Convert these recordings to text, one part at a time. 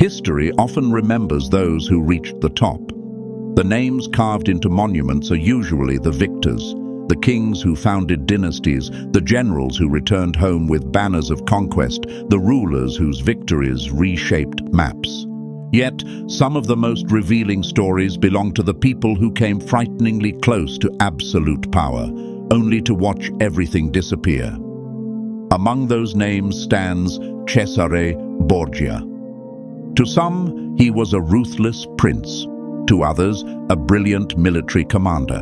History often remembers those who reached the top. The names carved into monuments are usually the victors, the kings who founded dynasties, the generals who returned home with banners of conquest, the rulers whose victories reshaped maps. Yet, some of the most revealing stories belong to the people who came frighteningly close to absolute power, only to watch everything disappear. Among those names stands Cesare Borgia. To some, he was a ruthless prince. To others, a brilliant military commander.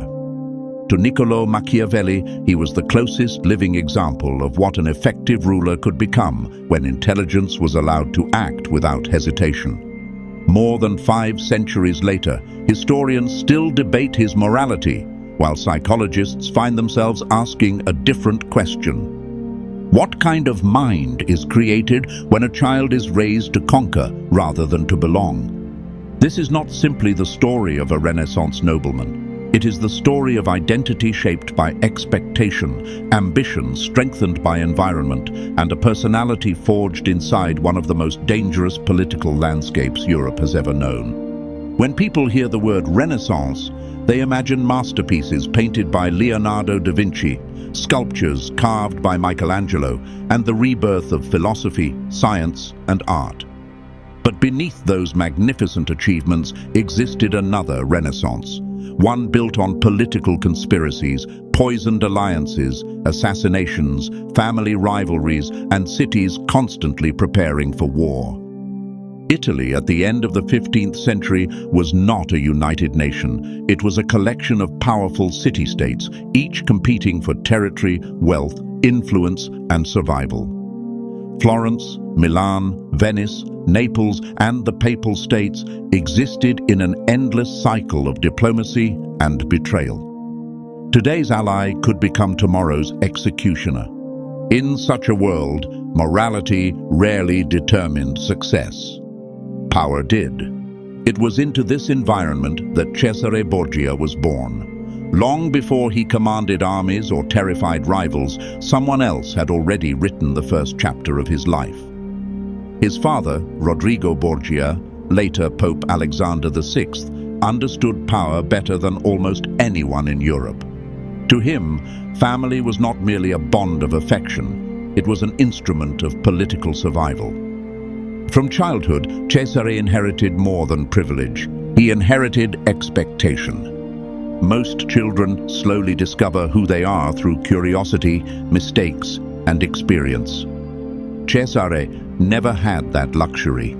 To Niccolò Machiavelli, he was the closest living example of what an effective ruler could become when intelligence was allowed to act without hesitation. More than 5 centuries later, historians still debate his morality, while psychologists find themselves asking a different question. What kind of mind is created when a child is raised to conquer rather than to belong? This is not simply the story of a Renaissance nobleman. It is the story of identity shaped by expectation, ambition strengthened by environment, and a personality forged inside one of the most dangerous political landscapes Europe has ever known. When people hear the word Renaissance, they imagine masterpieces painted by Leonardo da Vinci, sculptures carved by Michelangelo, and the rebirth of philosophy, science, and art. But beneath those magnificent achievements existed another Renaissance, one built on political conspiracies, poisoned alliances, assassinations, family rivalries, and cities constantly preparing for war. Italy at the end of the 15th century was not a united nation. It was a collection of powerful city-states, each competing for territory, wealth, influence, and survival. Florence, Milan, Venice, Naples, and the Papal States existed in an endless cycle of diplomacy and betrayal. Today's ally could become tomorrow's executioner. In such a world, morality rarely determined success. Power did. It was into this environment that Cesare Borgia was born. Long before he commanded armies or terrified rivals, someone else had already written the first chapter of his life. His father, Rodrigo Borgia, later Pope Alexander VI, understood power better than almost anyone in Europe. To him, family was not merely a bond of affection, it was an instrument of political survival. From childhood, Cesare inherited more than privilege. He inherited expectation. Most children slowly discover who they are through curiosity, mistakes, and experience. Cesare never had that luxury.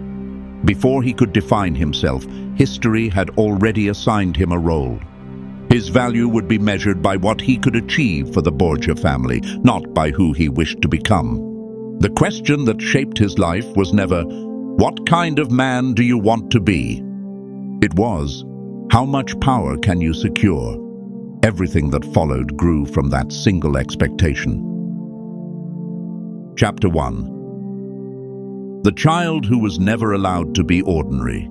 Before he could define himself, history had already assigned him a role. His value would be measured by what he could achieve for the Borgia family, not by who he wished to become. The question that shaped his life was never, "What kind of man do you want to be?" It was, "How much power can you secure?" Everything that followed grew from that single expectation. Chapter 1. The child who was never allowed to be ordinary.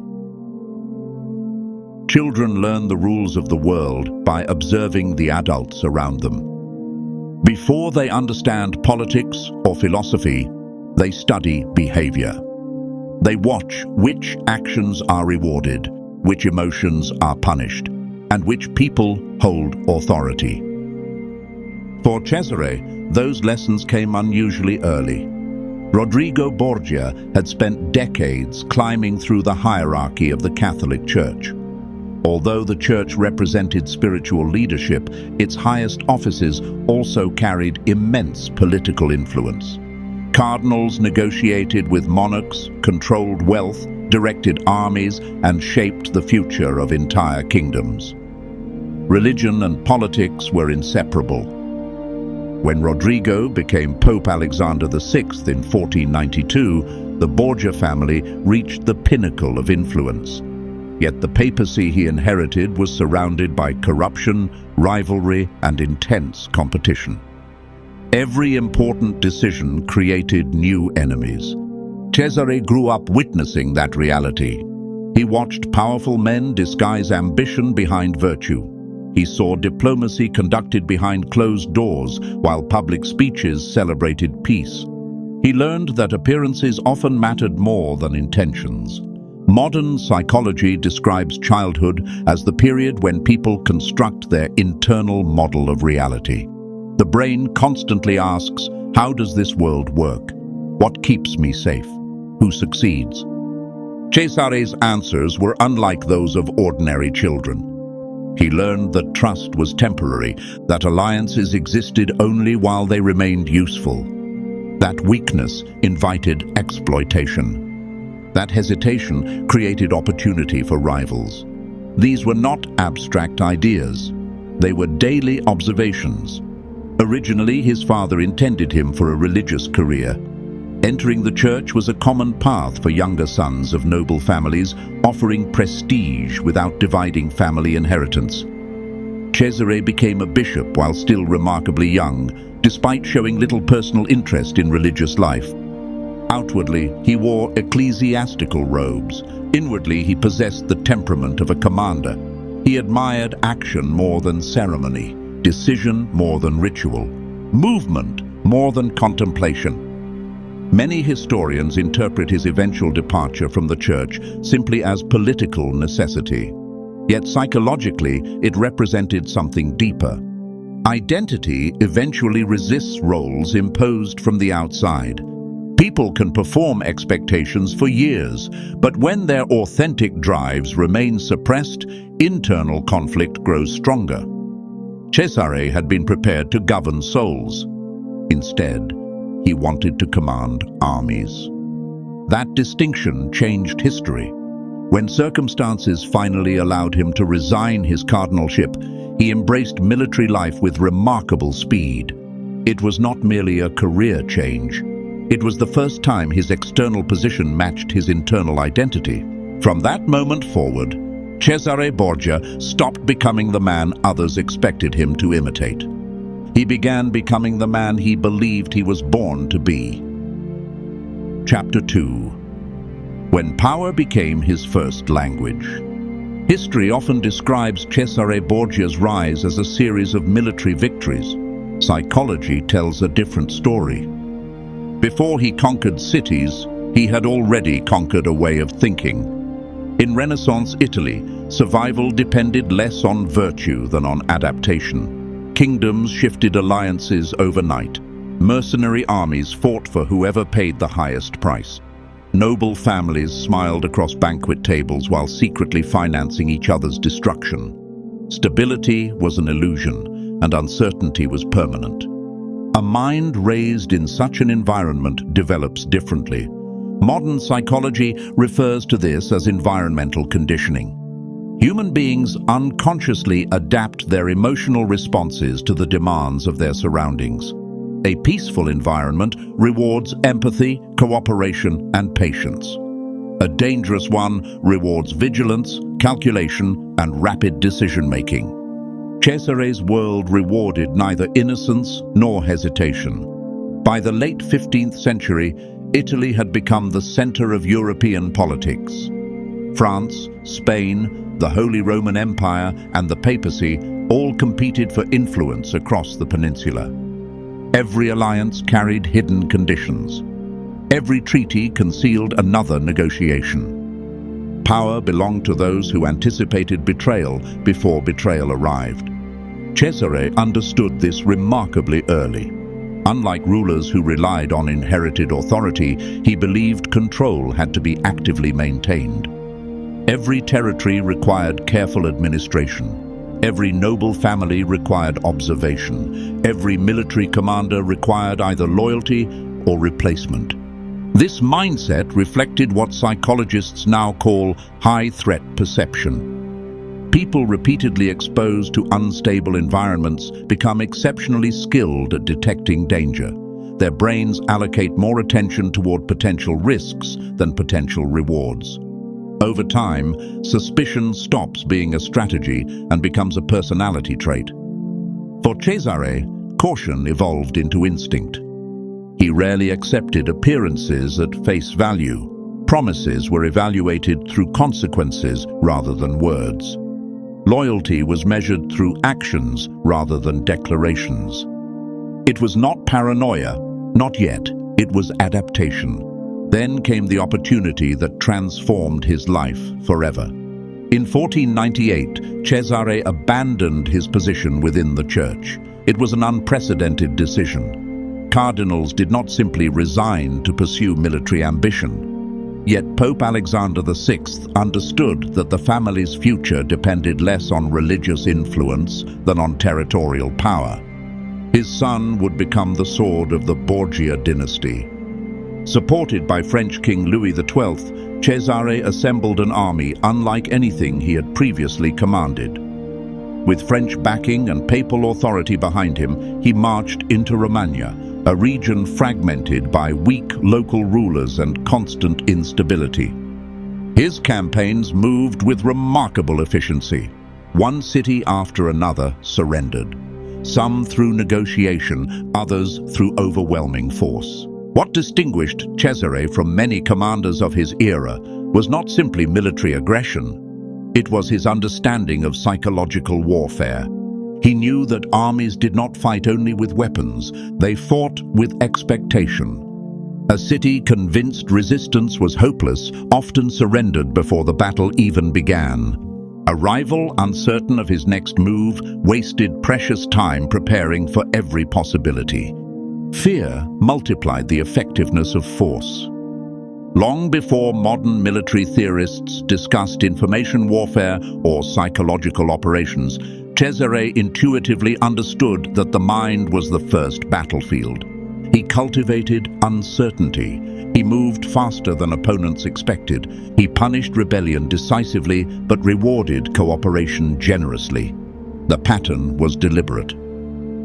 Children learn the rules of the world by observing the adults around them. Before they understand politics or philosophy, they study behavior. They watch which actions are rewarded, which emotions are punished, and which people hold authority. For Cesare, those lessons came unusually early. Rodrigo Borgia had spent decades climbing through the hierarchy of the Catholic Church. Although the church represented spiritual leadership, its highest offices also carried immense political influence. Cardinals negotiated with monarchs, controlled wealth, directed armies, and shaped the future of entire kingdoms. Religion and politics were inseparable. When Rodrigo became Pope Alexander VI in 1492, the Borgia family reached the pinnacle of influence. Yet the papacy he inherited was surrounded by corruption, rivalry, and intense competition. Every important decision created new enemies. Cesare grew up witnessing that reality. He watched powerful men disguise ambition behind virtue. He saw diplomacy conducted behind closed doors, while public speeches celebrated peace. He learned that appearances often mattered more than intentions. Modern psychology describes childhood as the period when people construct their internal model of reality. The brain constantly asks, how does this world work? What keeps me safe? Who succeeds? Cesare's answers were unlike those of ordinary children. He learned that trust was temporary, that alliances existed only while they remained useful. That weakness invited exploitation. That hesitation created opportunity for rivals. These were not abstract ideas. They were daily observations. Originally, his father intended him for a religious career. Entering the church was a common path for younger sons of noble families, offering prestige without dividing family inheritance. Cesare became a bishop while still remarkably young, despite showing little personal interest in religious life. Outwardly, he wore ecclesiastical robes. Inwardly, he possessed the temperament of a commander. He admired action more than ceremony, decision more than ritual, movement more than contemplation. Many historians interpret his eventual departure from the church simply as political necessity. Yet psychologically, it represented something deeper. Identity eventually resists roles imposed from the outside. People can perform expectations for years, but when their authentic drives remain suppressed, internal conflict grows stronger. Cesare had been prepared to govern souls. Instead, he wanted to command armies. That distinction changed history. When circumstances finally allowed him to resign his cardinalship, he embraced military life with remarkable speed. It was not merely a career change. It was the first time his external position matched his internal identity. From that moment forward, Cesare Borgia stopped becoming the man others expected him to imitate. He began becoming the man he believed he was born to be. Chapter 2. When power became his first language. History often describes Cesare Borgia's rise as a series of military victories. Psychology tells a different story. Before he conquered cities, he had already conquered a way of thinking. In Renaissance Italy, survival depended less on virtue than on adaptation. Kingdoms shifted alliances overnight. Mercenary armies fought for whoever paid the highest price. Noble families smiled across banquet tables while secretly financing each other's destruction. Stability was an illusion, and uncertainty was permanent. A mind raised in such an environment develops differently. Modern psychology refers to this as environmental conditioning. Human beings unconsciously adapt their emotional responses to the demands of their surroundings. A peaceful environment rewards empathy, cooperation, and patience. A dangerous one rewards vigilance, calculation, and rapid decision-making. Cesare's world rewarded neither innocence nor hesitation. By the late 15th century, Italy had become the center of European politics. France, Spain, the Holy Roman Empire, and the papacy all competed for influence across the peninsula. Every alliance carried hidden conditions. Every treaty concealed another negotiation. Power belonged to those who anticipated betrayal before betrayal arrived. Cesare understood this remarkably early. Unlike rulers who relied on inherited authority, he believed control had to be actively maintained. Every territory required careful administration. Every noble family required observation. Every military commander required either loyalty or replacement. This mindset reflected what psychologists now call high-threat perception. People repeatedly exposed to unstable environments become exceptionally skilled at detecting danger. Their brains allocate more attention toward potential risks than potential rewards. Over time, suspicion stops being a strategy and becomes a personality trait. For Cesare, caution evolved into instinct. He rarely accepted appearances at face value. Promises were evaluated through consequences rather than words. Loyalty was measured through actions rather than declarations. It was not paranoia, not yet. It was adaptation. Then came the opportunity that transformed his life forever. In 1498, Cesare abandoned his position within the church. It was an unprecedented decision. Cardinals did not simply resign to pursue military ambition. Yet Pope Alexander VI understood that the family's future depended less on religious influence than on territorial power. His son would become the sword of the Borgia dynasty. Supported by French King Louis XII, Cesare assembled an army unlike anything he had previously commanded. With French backing and papal authority behind him, he marched into Romagna, a region fragmented by weak local rulers and constant instability. His campaigns moved with remarkable efficiency. One city after another surrendered, some through negotiation, others through overwhelming force. What distinguished Cesare from many commanders of his era was not simply military aggression. It was his understanding of psychological warfare. He knew that armies did not fight only with weapons, they fought with expectation. A city convinced resistance was hopeless often surrendered before the battle even began. A rival, uncertain of his next move, wasted precious time preparing for every possibility. Fear multiplied the effectiveness of force. Long before modern military theorists discussed information warfare or psychological operations, Cesare intuitively understood that the mind was the first battlefield. He cultivated uncertainty. He moved faster than opponents expected. He punished rebellion decisively, but rewarded cooperation generously. The pattern was deliberate.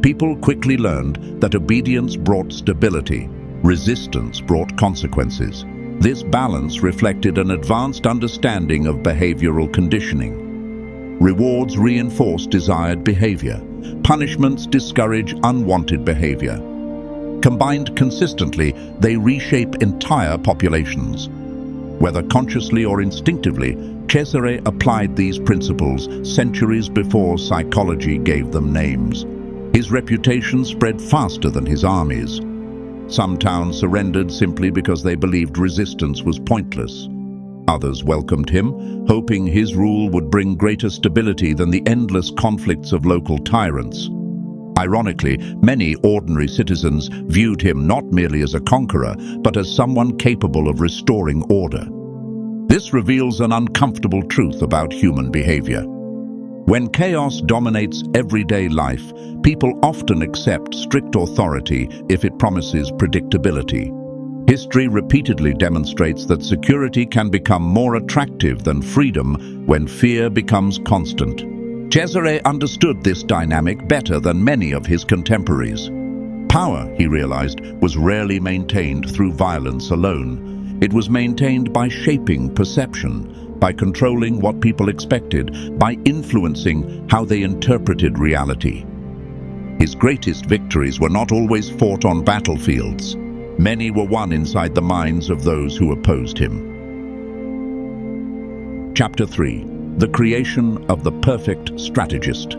People quickly learned that obedience brought stability, resistance brought consequences. This balance reflected an advanced understanding of behavioral conditioning. Rewards reinforce desired behavior. Punishments discourage unwanted behavior. Combined consistently, they reshape entire populations. Whether consciously or instinctively, Cesare applied these principles centuries before psychology gave them names. His reputation spread faster than his armies. Some towns surrendered simply because they believed resistance was pointless. Others welcomed him, hoping his rule would bring greater stability than the endless conflicts of local tyrants. Ironically, many ordinary citizens viewed him not merely as a conqueror, but as someone capable of restoring order. This reveals an uncomfortable truth about human behavior. When chaos dominates everyday life, people often accept strict authority if it promises predictability. History repeatedly demonstrates that security can become more attractive than freedom when fear becomes constant. Cesare understood this dynamic better than many of his contemporaries. Power, he realized, was rarely maintained through violence alone. It was maintained by shaping perception, by controlling what people expected, by influencing how they interpreted reality. His greatest victories were not always fought on battlefields. Many were won inside the minds of those who opposed him. Chapter 3. The creation of the perfect strategist.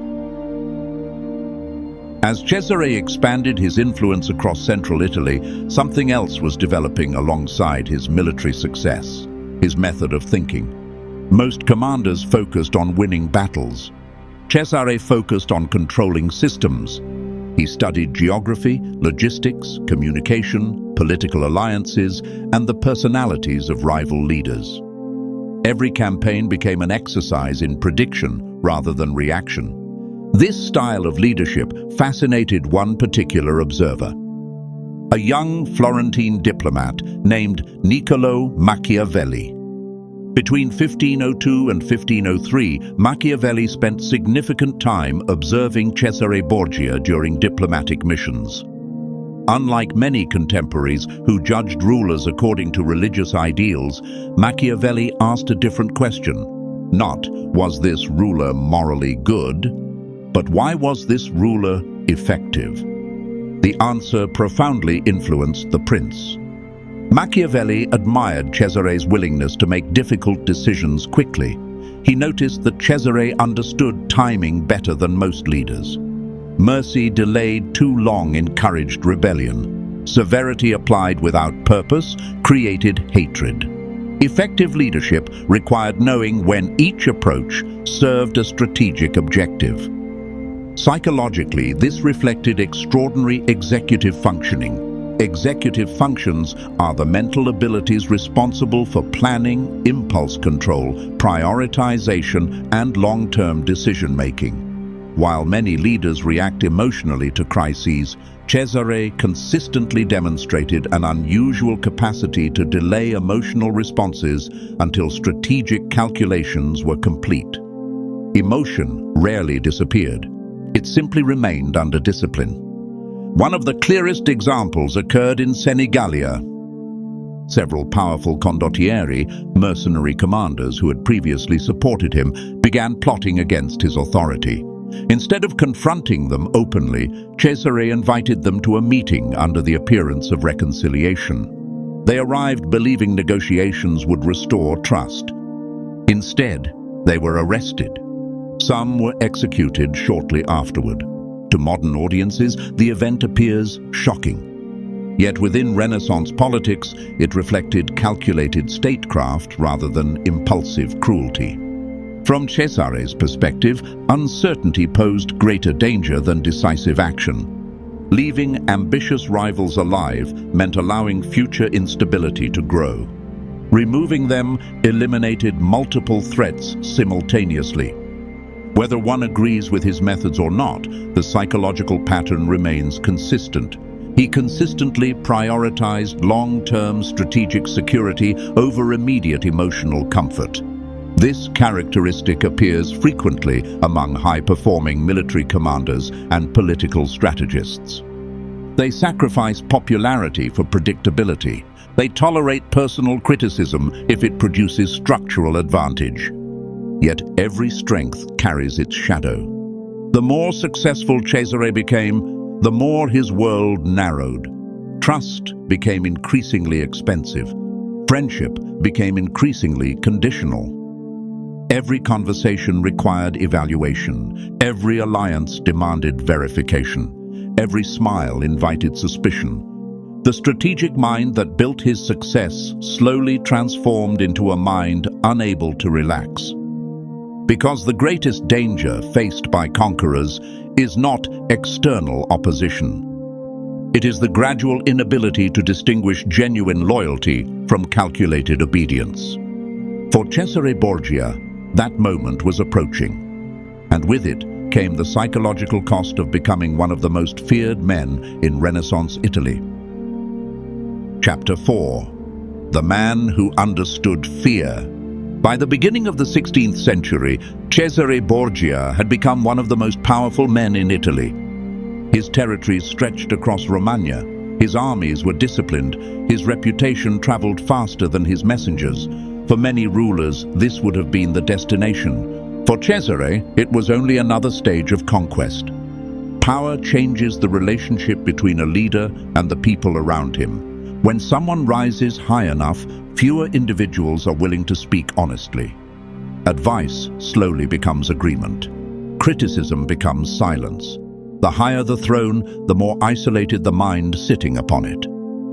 As Cesare expanded his influence across central Italy, something else was developing alongside his military success: his method of thinking. Most commanders focused on winning battles. Cesare focused on controlling systems. He studied geography, logistics, communication, political alliances, and the personalities of rival leaders. Every campaign became an exercise in prediction rather than reaction. This style of leadership fascinated one particular observer: a young Florentine diplomat named Niccolò Machiavelli. Between 1502 and 1503, Machiavelli spent significant time observing Cesare Borgia during diplomatic missions. Unlike many contemporaries who judged rulers according to religious ideals, Machiavelli asked a different question. Not, was this ruler morally good, but why was this ruler effective? The answer profoundly influenced the prince. Machiavelli admired Cesare's willingness to make difficult decisions quickly. He noticed that Cesare understood timing better than most leaders. Mercy delayed too long encouraged rebellion. Severity applied without purpose created hatred. Effective leadership required knowing when each approach served a strategic objective. Psychologically, this reflected extraordinary executive functioning. Executive functions are the mental abilities responsible for planning, impulse control, prioritization, and long-term decision-making. While many leaders react emotionally to crises, Cesare consistently demonstrated an unusual capacity to delay emotional responses until strategic calculations were complete. Emotion rarely disappeared. It simply remained under discipline. One of the clearest examples occurred in Senigallia. Several powerful condottieri, mercenary commanders who had previously supported him, began plotting against his authority. Instead of confronting them openly, Cesare invited them to a meeting under the appearance of reconciliation. They arrived believing negotiations would restore trust. Instead, they were arrested. Some were executed shortly afterward. To modern audiences, the event appears shocking. Yet within Renaissance politics, it reflected calculated statecraft rather than impulsive cruelty. From Cesare's perspective, uncertainty posed greater danger than decisive action. Leaving ambitious rivals alive meant allowing future instability to grow. Removing them eliminated multiple threats simultaneously. Whether one agrees with his methods or not, the psychological pattern remains consistent. He consistently prioritized long-term strategic security over immediate emotional comfort. This characteristic appears frequently among high-performing military commanders and political strategists. They sacrifice popularity for predictability. They tolerate personal criticism if it produces structural advantage. Yet every strength carries its shadow. The more successful Cesare became, the more his world narrowed. Trust became increasingly expensive. Friendship became increasingly conditional. Every conversation required evaluation. Every alliance demanded verification. Every smile invited suspicion. The strategic mind that built his success slowly transformed into a mind unable to relax. Because the greatest danger faced by conquerors is not external opposition. It is the gradual inability to distinguish genuine loyalty from calculated obedience. For Cesare Borgia, that moment was approaching, and with it came the psychological cost of becoming one of the most feared men in Renaissance Italy. Chapter 4. The Man Who Understood Fear. By the beginning of the 16th century, Cesare Borgia had become one of the most powerful men in Italy. His territories stretched across Romagna. His armies were disciplined. His reputation traveled faster than his messengers. For many rulers, this would have been the destination. For Cesare, it was only another stage of conquest. Power changes the relationship between a leader and the people around him. When someone rises high enough, fewer individuals are willing to speak honestly. Advice slowly becomes agreement. Criticism becomes silence. The higher the throne, the more isolated the mind sitting upon it.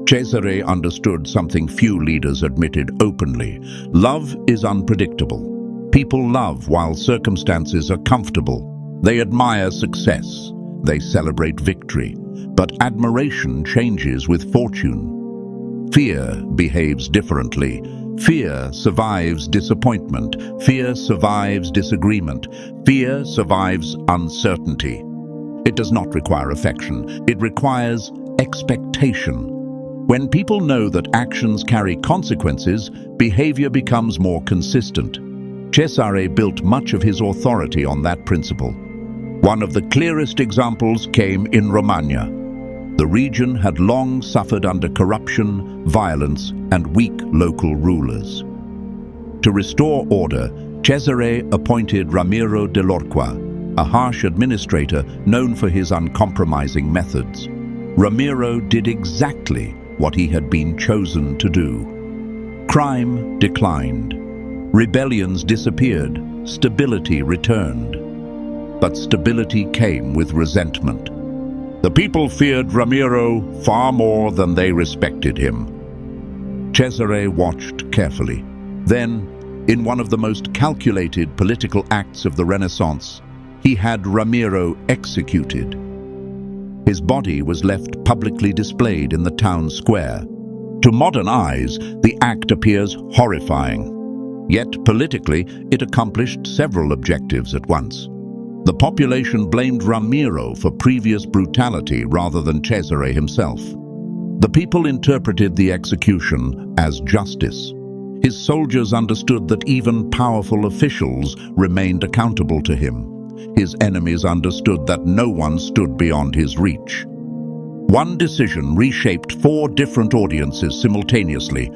Cesare understood something few leaders admitted openly. Love is unpredictable. People love while circumstances are comfortable. They admire success. They celebrate victory. But admiration changes with fortune. Fear behaves differently. Fear survives disappointment. Fear survives disagreement. Fear survives uncertainty. It does not require affection. It requires expectation. When people know that actions carry consequences, behavior becomes more consistent. Cesare built much of his authority on that principle. One of the clearest examples came in Romagna. The region had long suffered under corruption, violence, and weak local rulers. To restore order, Cesare appointed Ramiro dell'Orqua, a harsh administrator known for his uncompromising methods. Ramiro did exactly what he had been chosen to do. Crime declined. Rebellions disappeared. Stability returned. But stability came with resentment. The people feared Ramiro far more than they respected him. Cesare watched carefully. Then, in one of the most calculated political acts of the Renaissance, he had Ramiro executed. His body was left publicly displayed in the town square. To modern eyes, the act appears horrifying. Yet, politically, it accomplished several objectives at once. The population blamed Ramiro for previous brutality rather than Cesare himself. The people interpreted the execution as justice. His soldiers understood that even powerful officials remained accountable to him. His enemies understood that no one stood beyond his reach. One decision reshaped 4 different audiences simultaneously.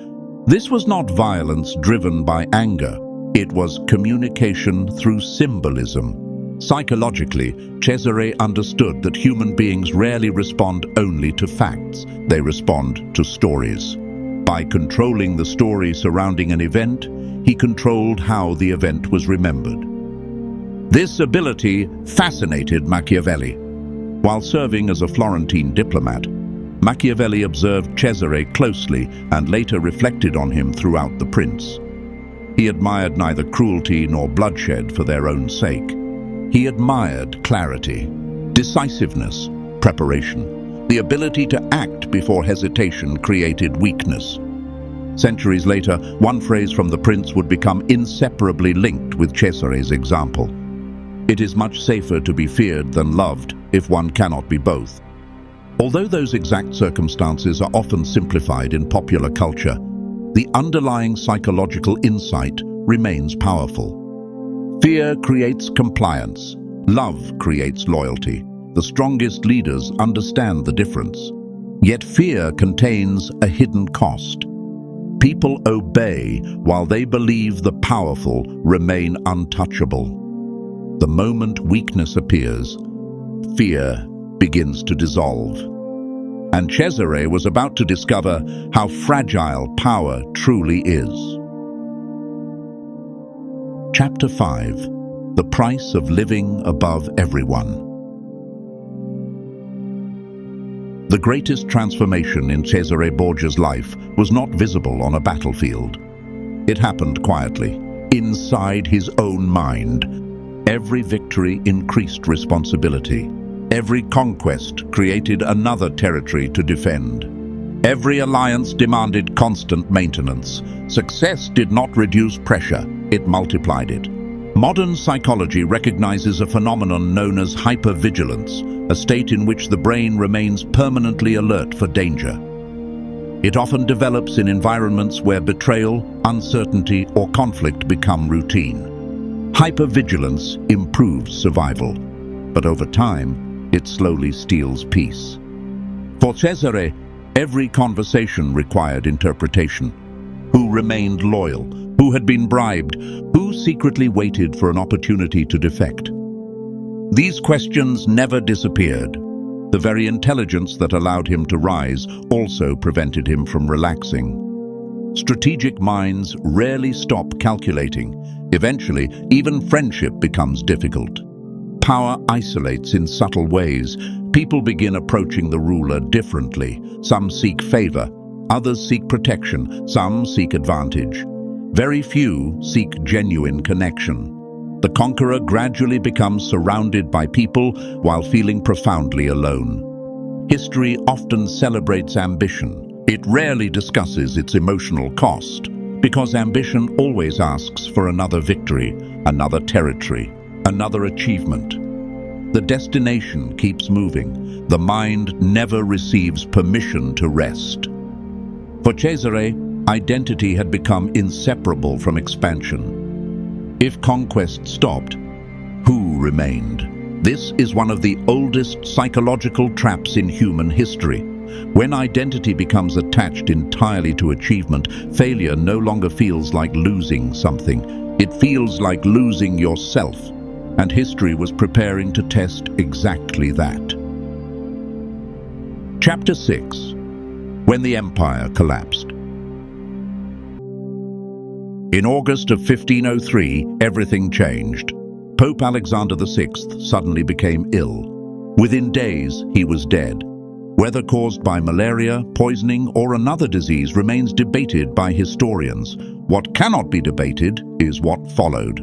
This was not violence driven by anger. It was communication through symbolism. Psychologically, Cesare understood that human beings rarely respond only to facts. They respond to stories. By controlling the story surrounding an event, he controlled how the event was remembered. This ability fascinated Machiavelli. While serving as a Florentine diplomat, Machiavelli observed Cesare closely and later reflected on him throughout The Prince. He admired neither cruelty nor bloodshed for their own sake. He admired clarity, decisiveness, preparation. The ability to act before hesitation created weakness. Centuries later, one phrase from The Prince would become inseparably linked with Cesare's example. It is much safer to be feared than loved if one cannot be both. Although those exact circumstances are often simplified in popular culture, the underlying psychological insight remains powerful. Fear creates compliance. Love creates loyalty. The strongest leaders understand the difference. Yet fear contains a hidden cost. People obey while they believe the powerful remain untouchable. The moment weakness appears, fear begins to dissolve. And Cesare was about to discover how fragile power truly is. Chapter 5. The Price of Living Above Everyone. The greatest transformation in Cesare Borgia's life was not visible on a battlefield. It happened quietly, inside his own mind. Every victory increased responsibility. Every conquest created another territory to defend. Every alliance demanded constant maintenance. Success did not reduce pressure, it multiplied it. Modern psychology recognizes a phenomenon known as hypervigilance, a state in which the brain remains permanently alert for danger. It often develops in environments where betrayal, uncertainty, or conflict become routine. Hypervigilance improves survival, but over time, it slowly steals peace. For Cesare, every conversation required interpretation. Who remained loyal? Who had been bribed? Who secretly waited for an opportunity to defect? These questions never disappeared. The very intelligence that allowed him to rise also prevented him from relaxing. Strategic minds rarely stop calculating. Eventually, even friendship becomes difficult. Power isolates in subtle ways. People begin approaching the ruler differently. Some seek favor, others seek protection, some seek advantage. Very few seek genuine connection. The conqueror gradually becomes surrounded by people while feeling profoundly alone. History often celebrates ambition. It rarely discusses its emotional cost, because ambition always asks for another victory, another territory, another achievement. The destination keeps moving. The mind never receives permission to rest. For Cesare, identity had become inseparable from expansion. If conquest stopped, who remained? This is one of the oldest psychological traps in human history. When identity becomes attached entirely to achievement, failure no longer feels like losing something. It feels like losing yourself. And history was preparing to test exactly that. Chapter 6. When the Empire Collapsed. In August of 1503, everything changed. Pope Alexander VI suddenly became ill. Within days, he was dead. Whether caused by malaria, poisoning, or another disease remains debated by historians. What cannot be debated is what followed.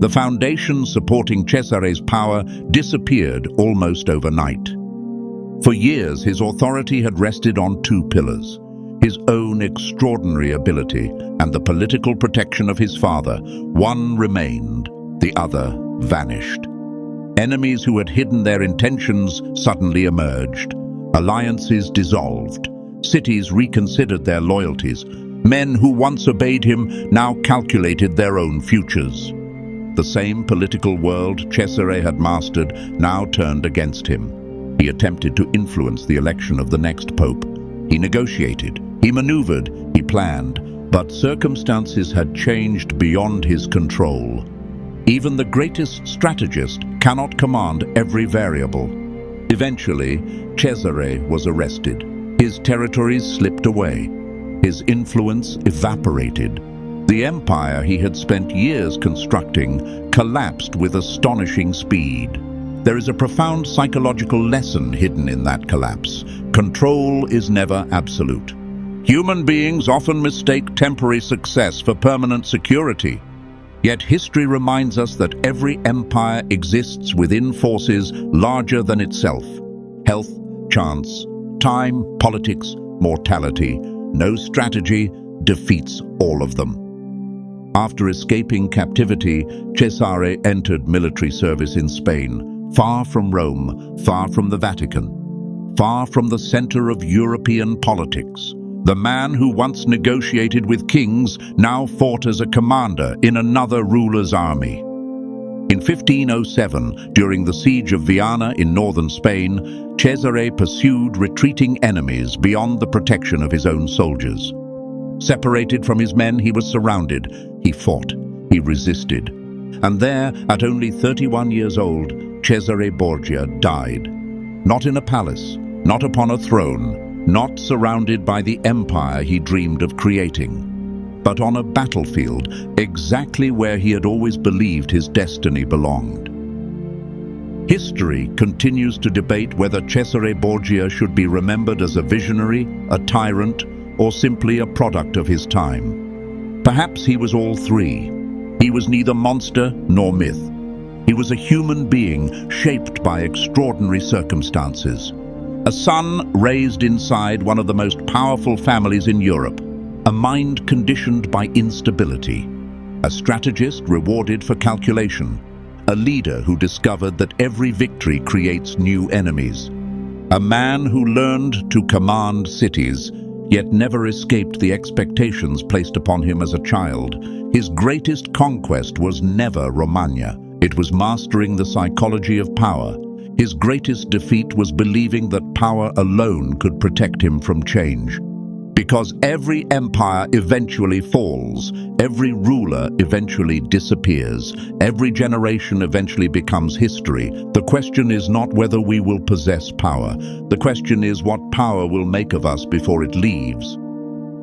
The foundation supporting Cesare's power disappeared almost overnight. For years, his authority had rested on two pillars: his own extraordinary ability and the political protection of his father. One remained, the other vanished. Enemies who had hidden their intentions suddenly emerged. Alliances dissolved. Cities reconsidered their loyalties. Men who once obeyed him now calculated their own futures. The same political world Cesare had mastered now turned against him. He attempted to influence the election of the next pope. He negotiated, he maneuvered, he planned, but circumstances had changed beyond his control. Even the greatest strategist cannot command every variable. Eventually, Cesare was arrested. His territories slipped away. His influence evaporated. The empire he had spent years constructing collapsed with astonishing speed. There is a profound psychological lesson hidden in that collapse. Control is never absolute. Human beings often mistake temporary success for permanent security. Yet history reminds us that every empire exists within forces larger than itself. Health, chance, time, politics, mortality. No strategy defeats all of them. After escaping captivity, Cesare entered military service in Spain, far from Rome, far from the Vatican, far from the center of European politics. The man who once negotiated with kings now fought as a commander in another ruler's army. In 1507, during the siege of Viana in northern Spain, Cesare pursued retreating enemies beyond the protection of his own soldiers. Separated from his men, he was surrounded. He fought. He resisted. And there, at only 31 years old, Cesare Borgia died. Not in a palace, not upon a throne, not surrounded by the empire he dreamed of creating, but on a battlefield, exactly where he had always believed his destiny belonged. History continues to debate whether Cesare Borgia should be remembered as a visionary, a tyrant, or simply a product of his time. Perhaps he was all three. He was neither monster nor myth. He was a human being shaped by extraordinary circumstances. A son raised inside one of the most powerful families in Europe, a mind conditioned by instability, a strategist rewarded for calculation, a leader who discovered that every victory creates new enemies, a man who learned to command cities, yet never escaped the expectations placed upon him as a child. His greatest conquest was never Romagna. It was mastering the psychology of power. His greatest defeat was believing that power alone could protect him from change. Because every empire eventually falls, every ruler eventually disappears, every generation eventually becomes history. The question is not whether we will possess power. The question is what power will make of us before it leaves.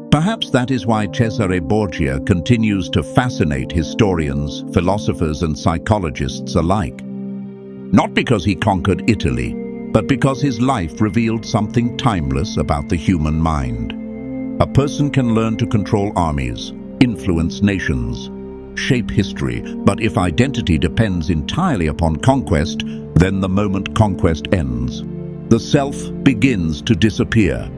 Perhaps that is why Cesare Borgia continues to fascinate historians, philosophers, and psychologists alike. Not because he conquered Italy, but because his life revealed something timeless about the human mind. A person can learn to control armies, influence nations, shape history, but if identity depends entirely upon conquest, then the moment conquest ends, the self begins to disappear.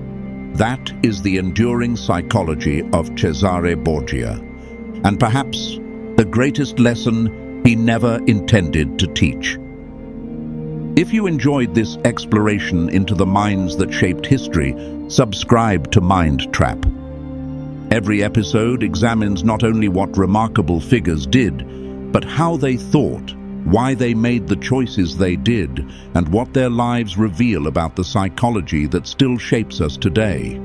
That is the enduring psychology of Cesare Borgia, and perhaps the greatest lesson he never intended to teach. If you enjoyed this exploration into the minds that shaped history, subscribe to Mind Trap. Every episode examines not only what remarkable figures did, but how they thought, why they made the choices they did, and what their lives reveal about the psychology that still shapes us today.